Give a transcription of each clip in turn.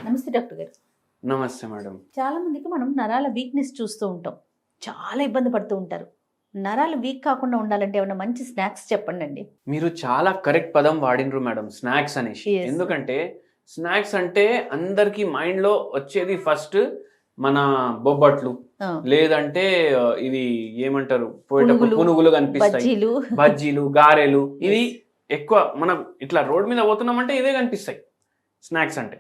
నమస్తే డాక్టర్ గారు. నమస్తే మేడం. చాలా మందికి మనం నరాల వీక్‌నెస్ చూస్తూ ఉంటాం. చాలా ఇబ్బంది పడుతూ ఉంటారు. నరాలు వీక్ కాకుండా ఉండాలంటే ఏమన్నా మంచి స్నాక్స్ చెప్పండండి. మీరు చాలా కరెక్ట్ పదం వాడినరు మేడం, స్నాక్స్ అనేసి. Yes. ఎందుకంటే స్నాక్స్ అంటే అందరికి మైండ్లో వచ్చేది ఫస్ట్ మన బొబ్బట్లు, ఆ, లేదంటే ఇవి ఏమంటారు పోయేటప్పుడు పునుగులు కనిపిస్తాయి, బజ్జీలు. బజ్జీలు, గారెలు. ఇవి Yes. ఎక్కువ మనం ఇట్లా రోడ్ మీద పోతున్నామంటే ఇవే కనిపిస్తాయి స్నాక్స్ అంటే.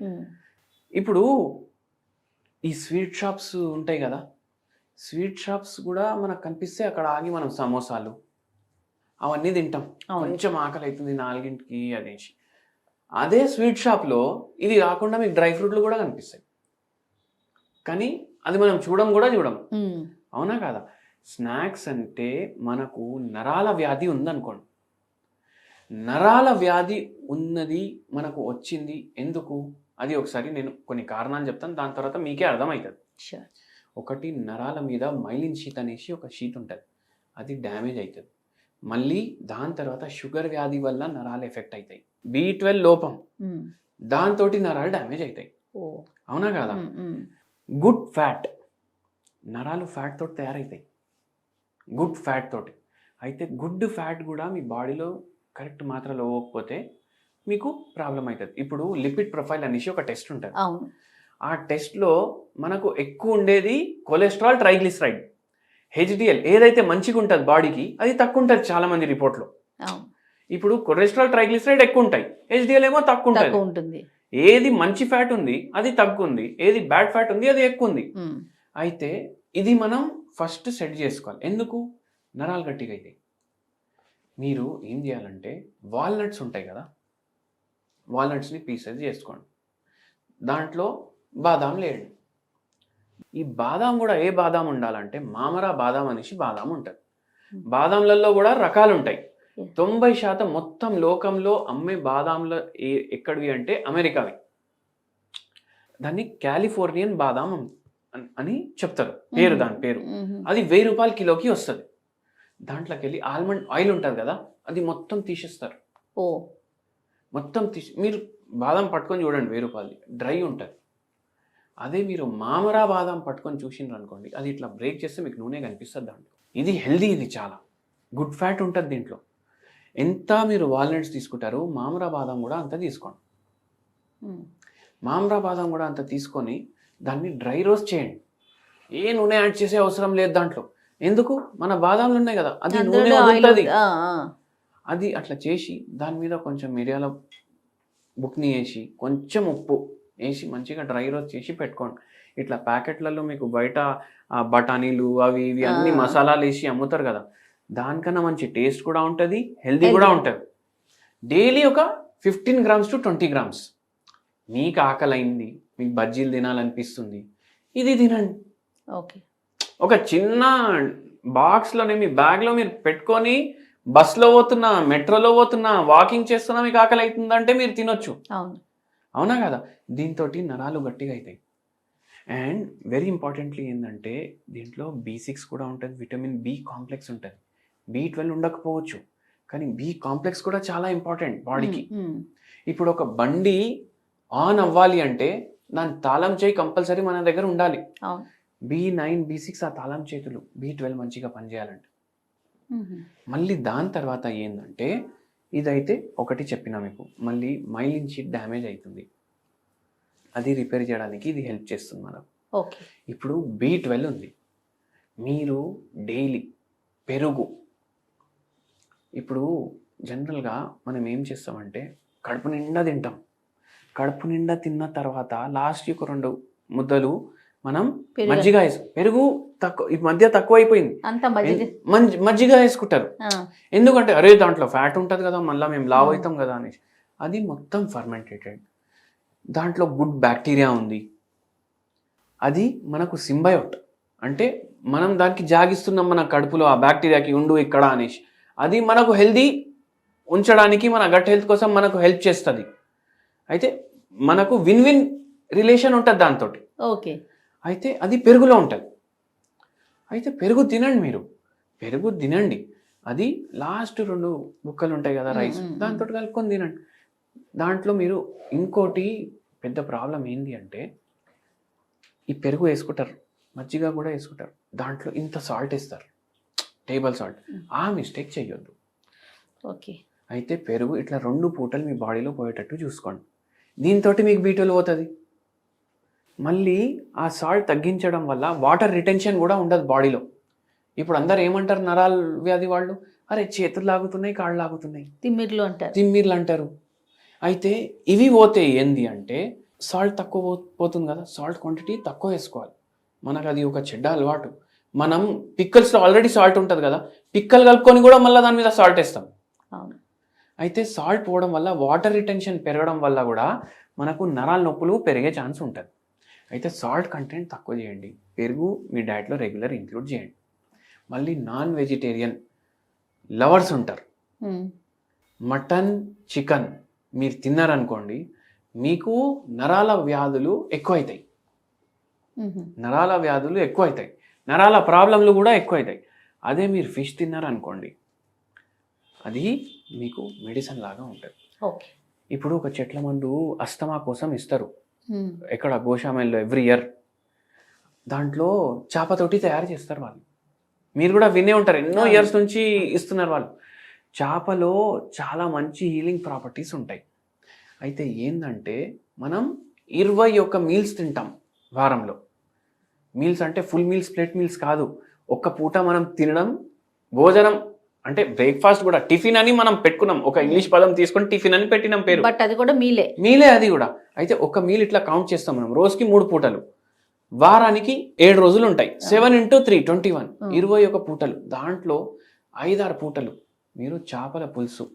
ఇప్పుడు ఈ స్వీట్ షాప్స్ ఉంటాయి కదా, స్వీట్ షాప్స్ కూడా మనకు కనిపిస్తే అక్కడ ఆగి మనం సమోసాలు అవన్నీ తింటాం. అవును. కొంచెం ఆకలి అవుతుంది 4ంటికి అనేసి. అదే స్వీట్ షాప్లో ఇది కాకుండా మీకు డ్రై ఫ్రూట్లు కూడా కనిపిస్తాయి, కానీ అది మనం చూడం. అవునా కాదా? స్నాక్స్ అంటే మనకు నరాల వ్యాధి ఉందనుకోండి, నరాల వ్యాధి ఉన్నది మనకు వచ్చింది ఎందుకు, అది ఒకసారి నేను కొన్ని కారణాలు చెప్తాను, దాని తర్వాత మీకే అర్థమవుతుంది. Sure. ఒకటి, నరాల మీద మైలిన్ షీట్ అనేసి ఒక షీట్ ఉంటుంది, అది డ్యామేజ్ అవుతుంది. మళ్ళీ దాని తర్వాత షుగర్ వ్యాధి వల్ల నరాలు ఎఫెక్ట్ అవుతాయి. B12 లోపం, దాంతో నరాలు డ్యామేజ్ అవుతాయి. అవునా కాదా? గుడ్ ఫ్యాట్, నరాలు ఫ్యాట్ తోటి తయారవుతాయి, గుడ్ ఫ్యాట్ తోటి. అయితే గుడ్ ఫ్యాట్ కూడా మీ బాడీలో కరెక్ట్ మాత్రలో ఇవ్వకపోతే మీకు ప్రాబ్లం అవుతుంది. ఇప్పుడు లిపిడ్ ప్రొఫైల్ అనేసి ఒక టెస్ట్ ఉంటుంది. అవును. ఆ టెస్ట్లో మనకు ఎక్కువ ఉండేది కొలెస్ట్రాల్, ట్రైగ్లిసరైడ్, HDL ఏదైతే మంచిగా ఉంటుంది బాడీకి అది తక్కువ ఉంటుంది చాలా మంది రిపోర్ట్లో. అవును. ఇప్పుడు కొలెస్ట్రాల్, ట్రైగ్లిసరైడ్ ఎక్కువ ఉంటాయి, HDL ఏమో తక్కువ ఉంటుంది. ఏది మంచి ఫ్యాట్ ఉంది అది తక్కువ ఉంది, ఏది బ్యాడ్ ఫ్యాట్ ఉంది అది ఎక్కువ ఉంది. అయితే ఇది మనం ఫస్ట్ సెట్ చేసుకోవాలి. ఎందుకు? నరాలు గట్టిగా అయితే మీరు ఏం చేయాలంటే వాల్నట్స్ ఉంటాయి కదా, వాల్నట్స్ని పీసెస్ చేసుకోండి, దాంట్లో బాదాం లేండి. ఈ బాదాం కూడా ఏ బాదాం ఉండాలంటే మామరా బాదాం అనేసి బాదాం ఉంటుంది. బాదాంలలో కూడా రకాలు ఉంటాయి. 90% మొత్తం లోకంలో అమ్మే బాదాంలో ఎక్కడివి అంటే అమెరికావి. దాన్ని కాలిఫోర్నియన్ బాదాం అని చెప్తారు పేరు, దాని పేరు. అది 1000 రూపాయల కిలోకి వస్తుంది. దాంట్లోకి వెళ్ళి ఆల్మండ్ ఆయిల్ ఉంటుంది కదా, అది మొత్తం తీసేస్తారు. మొత్తం తీసి మీరు బాదం పట్టుకొని చూడండి, 1000 రూపాయలు డ్రై ఉంటుంది. అదే మీరు మామరా బాదం పట్టుకొని చూసిండ్రు అనుకోండి, అది ఇట్లా బ్రేక్ చేస్తే మీకు నూనె కనిపిస్తుంది దాంట్లో. ఇది హెల్దీ, ఇది చాలా గుడ్ ఫ్యాట్ ఉంటుంది దీంట్లో. ఎంత మీరు వాల్నట్స్ తీసుకుంటారు, మామరా బాదం కూడా అంత తీసుకోండి. మామరా బాదం కూడా అంత తీసుకొని దాన్ని డ్రై రోస్ట్ చేయండి. ఏ నూనె యాడ్ చేసే అవసరం లేదు దాంట్లో. ఎందుకు? మన బాదాంలు ఉన్నాయి కదా, అది నూనె వదులుతుంది. అది అట్లా చేసి దాని మీద కొంచెం మిరియాల బుక్ని వేసి కొంచెం ఉప్పు వేసి మంచిగా డ్రై రోస్ట్ చేసి పెట్టుకోండి. ఇట్లా ప్యాకెట్లలో మీకు బయట బఠానీలు అవి ఇవి అన్ని మసాలాలు వేసి అమ్ముతారు కదా, దానికన్నా మంచి టేస్ట్ కూడా ఉంటుంది, హెల్దీ కూడా ఉంటుంది. డైలీ ఒక 15 grams to 20 grams. మీకు ఆకలి అయింది, మీకు బజ్జీలు తినాలనిపిస్తుంది, ఇది తినండి. ఓకే. ఒక చిన్న బాక్స్లోనే మీ బ్యాగ్లో మీరు పెట్టుకొని బస్లో పోతున్నా, మెట్రోలో పోతున్నా, వాకింగ్ చేస్తున్నా మీకు ఆకలి అవుతుందంటే మీరు తినొచ్చు. అవునా కదా? దీంతో నరాలు గట్టిగా అవుతాయి. అండ్ వెరీ ఇంపార్టెంట్లీ ఏంటంటే దీంట్లో B6 కూడా ఉంటుంది, విటమిన్ B కాంప్లెక్స్ ఉంటుంది. B12 ఉండకపోవచ్చు, కానీ B కాంప్లెక్స్ కూడా చాలా ఇంపార్టెంట్ బాడీకి. ఇప్పుడు ఒక బండి ఆన్ అవ్వాలి అంటే దాని తాళం చేయి కంపల్సరీ మన దగ్గర ఉండాలి. B9, B6 ఆ తాళం చేతులు, B12 మంచిగా పనిచేయాలంటే. మళ్ళీ దాని తర్వాత ఏంటంటే ఇదైతే ఒకటి చెప్పినా మీకు, మళ్ళీ మైలిన్ షీట్ డ్యామేజ్ అవుతుంది, అది రిపేర్ చేయడానికి ఇది హెల్ప్ చేస్తుంది మనకు. ఇప్పుడు B12 ఉంది, మీరు డైలీ పెరుగు, ఇప్పుడు జనరల్గా మనం ఏం చేస్తామంటే కడుపు నిండా తింటాం, కడుపు నిండా తిన్న తర్వాత లాస్ట్కి ఒక 2 ముద్దలు మనం మజ్జిగ పెరుగు తక్కువ, ఈ మధ్య తక్కువ అయిపోయింది, మజ్జిగ వేసుకుంటారు. ఎందుకంటే అరే దాంట్లో ఫ్యాట్ ఉంటుంది కదా, మళ్ళీ మేము లావ్ అవుతాం కదా అనేసి. అది మొత్తం ఫర్మెంటేటెడ్, దాంట్లో గుడ్ బ్యాక్టీరియా ఉంది, అది మనకు సింబయోట్ అంటే మనం దానికి జాగిస్తున్నాం మన కడుపులో ఆ బ్యాక్టీరియాకి ఉండు ఇక్కడ అనేసి. అది మనకు హెల్దీ ఉంచడానికి, మన గట్ హెల్త్ కోసం మనకు హెల్ప్ చేస్తుంది. అయితే మనకు విన్ విన్ రిలేషన్ ఉంటుంది దాంతో. అయితే అది పెరుగులో ఉంటుంది. అయితే పెరుగు తినండి, మీరు పెరుగు తినండి, అది లాస్ట్ 2 ముక్కలు ఉంటాయి కదా రైస్, దాంతో కలుపుకొని తినండి. దాంట్లో మీరు ఇంకోటి పెద్ద ప్రాబ్లం ఏంది అంటే ఈ పెరుగు వేసుకుంటారు, మజ్జిగ కూడా వేసుకుంటారు, దాంట్లో ఇంత సాల్ట్ వేస్తారు, టేబుల్ సాల్ట్. ఆ మిస్టేక్ చేయొద్దు. ఓకే. అయితే పెరుగు ఇట్లా 2 పూటలు మీ బాడీలో పోయేటట్టు చూసుకోండి. దీంతో మీకు బీటోలు పోతుంది. మళ్ళీ ఆ సాల్ట్ తగ్గించడం వల్ల వాటర్ రిటెన్షన్ కూడా ఉండదు బాడీలో. ఇప్పుడు అందరు ఏమంటారు నరాల వ్యాధి వాళ్ళు, అరే చేతులు లాగుతున్నాయి, కాళ్ళు లాగుతున్నాయి, తిమ్మిర్లు అంటారు. అయితే ఇవి పోతే ఏంది అంటే సాల్ట్ తక్కువ పోతుంది కదా, సాల్ట్ క్వాంటిటీ తక్కువ వేసుకోవాలి. మనకు అది ఒక చెడ్డ అలవాటు. మనం పిక్కల్స్లో ఆల్రెడీ సాల్ట్ ఉంటుంది కదా, పిక్కలు కలుపుకొని కూడా మళ్ళీ దాని మీద సాల్ట్ వేస్తాం. అయితే సాల్ట్ పోవడం వల్ల వాటర్ రిటెన్షన్ పెరగడం వల్ల కూడా మనకు నరాల నొప్పులు పెరిగే ఛాన్స్ ఉంటుంది. అయితే సాల్ట్ కంటెంట్ తక్కువ చేయండి. పెరుగు మీ డైట్లో రెగ్యులర్ ఇంక్లూడ్ చేయండి. మళ్ళీ నాన్ వెజిటేరియన్ లవర్స్ ఉంటారు, మటన్ చికెన్ మీరు తిన్నారనుకోండి, మీకు నరాల వ్యాధులు ఎక్కువైతాయి. నరాల ప్రాబ్లంలు కూడా ఎక్కువైతాయి. అదే మీరు ఫిష్ తిన్నారనుకోండి, అది మీకు మెడిసిన్ లాగా ఉంటుంది. ఇప్పుడు ఒక చెట్ల మందు అస్తమా కోసం ఇస్తారు, ఎక్కడ గోషామేల్లో ఎవ్రీ ఇయర్. దాంట్లో చేపతోటి తయారు చేస్తారు వాళ్ళు. మీరు కూడా వినే ఉంటారు, ఎన్నో ఇయర్స్ నుంచి ఇస్తున్నారు వాళ్ళు. చేపలో చాలా మంచి హీలింగ్ ప్రాపర్టీస్ ఉంటాయి. అయితే ఏంటంటే మనం 21 మీల్స్ తింటాం వారంలో. మీల్స్ అంటే ఫుల్ మీల్స్, ప్లేట్ మీల్స్ కాదు. ఒక్క పూట మనం తినడం భోజనం అంటే బ్రేక్ఫాస్ట్ కూడా. టిఫిన్ అని మనం పెట్టుకున్నాం, ఒక ఇంగ్లీష్ పదం తీసుకొని టిఫిన్ అని పెట్టినాం పేరు, బట్ అది కూడా మీలే అది కూడా. అయితే ఒక మీల్ ఇట్లా కౌంట్ చేస్తాం మనం, రోజుకి 3 పూటలు, వారానికి 7 రోజులు ఉంటాయి. 7 × 3 21, 21 పూటలు. దాంట్లో 5-6 పూటలు మీరు చేపల పులుసు,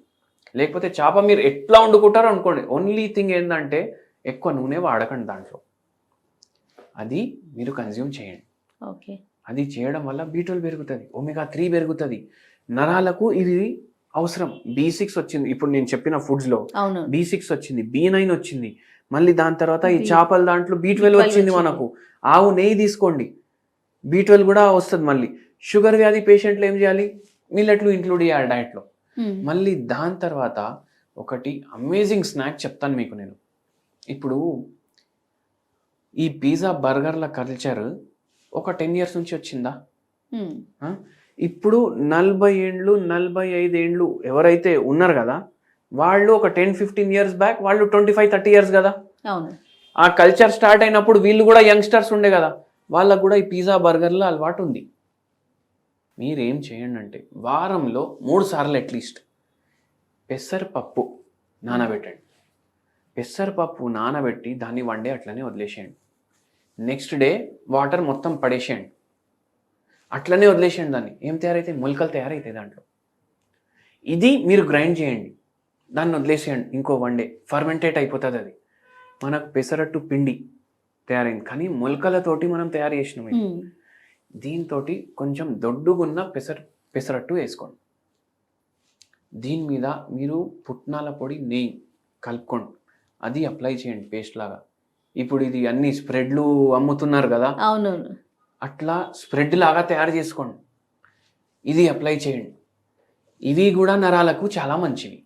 లేకపోతే చేప మీరు ఎట్లా వండుకుంటారో అనుకోండి. ఓన్లీ థింగ్ ఏంటంటే ఎక్కువ నూనె వాడకండి దాంట్లో. అది మీరు కన్జ్యూమ్ చేయండి. అది చేయడం వల్ల B12 పెరుగుతుంది, omega-3 పెరుగుతుంది. నరాలకు ఇది అవసరం. B6 వచ్చింది ఇప్పుడు నేను చెప్పిన ఫుడ్స్లో, B6 వచ్చింది, B9 వచ్చింది. మళ్ళీ దాని తర్వాత ఈ చేపల దాంట్లో B12 వచ్చింది మనకు. ఆవు నెయ్యి తీసుకోండి, B12 కూడా వస్తుంది. మళ్ళీ షుగర్ వ్యాధి పేషెంట్లు ఏం చేయాలి, మిల్లెట్లు ఇంక్లూడ్ చేయాలి డైట్లో. మళ్ళీ దాని తర్వాత ఒకటి అమేజింగ్ స్నాక్ చెప్తాను మీకు నేను. ఇప్పుడు ఈ పిజ్జా బర్గర్ల కల్చర్ ఒక 10 years నుంచి వచ్చిందా? ఇప్పుడు 40 ఏండ్లు 45 ఏండ్లు ఎవరైతే ఉన్నారు కదా, వాళ్ళు ఒక 10-15 years బ్యాక్ వాళ్ళు 25-30 years కదా. ఆ కల్చర్ స్టార్ట్ అయినప్పుడు వీళ్ళు కూడా యంగ్స్టర్స్ ఉండే కదా, వాళ్ళకు కూడా ఈ పిజ్జా బర్గర్ల అలవాటు ఉంది. మీరేం చేయండి అంటే వారంలో 3 సార్లు అట్లీస్ట్ పెసరపప్పు నానబెట్టండి. పెసరపప్పు నానబెట్టి దాన్ని 1 day అట్లనే వదిలేసేయండి. నెక్స్ట్ డే వాటర్ మొత్తం పడేసేయండి, అట్లనే వదిలేసేయండి. దాన్ని ఏం తయారైతే మొలకలు తయారైతాయి దాంట్లో. ఇది మీరు గ్రైండ్ చేయండి, దాన్ని వదిలేసేయండి. ఇంకో 1 day ఫర్మెంటేట్ అయిపోతుంది. అది మనకు పెసరట్టు పిండి తయారైంది, కానీ మొలకలతోటి మనం తయారు చేసినాం. దీంతో కొంచెం దొడ్డుగున్న పెసరట్టు వేసుకోండి. దీని మీద మీరు పుట్నాల పొడి, నెయ్యి కలుపుకోండి, అది అప్లై చేయండి పేస్ట్ లాగా. ఇప్పుడు ఇది అన్ని స్ప్రెడ్లు అమ్ముతున్నారు కదా, అట్లా స్ప్రెడ్ లాగా తయారు చేసుకోండి, ఇది అప్లై చేయండి. ఇవి కూడా నరాలకు చాలా మంచివి.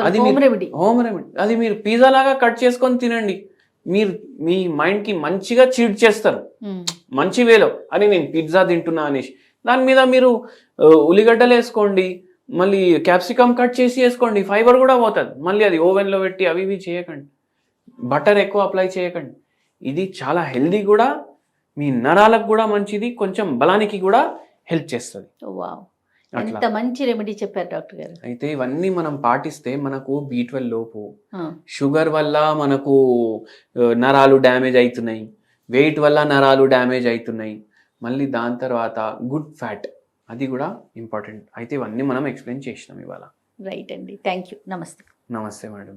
అది హోమ్ రెమెడీ. అది మీరు పిజ్జా లాగా కట్ చేసుకొని తినండి. మీరు మీ మైండ్కి మంచిగా చీట్ చేస్తారు మంచి వేలో, అని నేను పిజ్జా తింటున్నా అనేసి. దాని మీద మీరు ఉల్లిగడ్డలు వేసుకోండి, మళ్ళీ క్యాప్సికమ్ కట్ చేసి వేసుకోండి, ఫైబర్ కూడా పోతుంది. మళ్ళీ అది ఓవెన్లో పెట్టి అవి ఇవి చేయకండి, బటర్ ఎక్కువ అప్లై చేయకండి. ఇది చాలా హెల్దీ కూడా, మీ నరాలకు కూడా మంచిది, కొంచెం బలానికి కూడా హెల్ప్ చేస్తుంది. ఎంత మంచి రెమెడీ చెప్పారు డాక్టర్ గారు. అయితే ఇవన్నీ మనం పాటిస్తే మనకు B12 లోపు, షుగర్ వల్ల మనకు నరాలు డ్యామేజ్ అవుతున్నాయి, వెయిట్ వల్ల నరాలు డ్యామేజ్ అవుతున్నాయి. మళ్ళీ దాని తర్వాత గుడ్ ఫ్యాట్, అది కూడా ఇంపార్టెంట్. అయితే ఇవన్నీ మనం ఎక్స్ప్లెయిన్ చేసినాం ఇవాళ. రైట్ అండి, థ్యాంక్ యూ. నమస్తే. నమస్తే మేడం.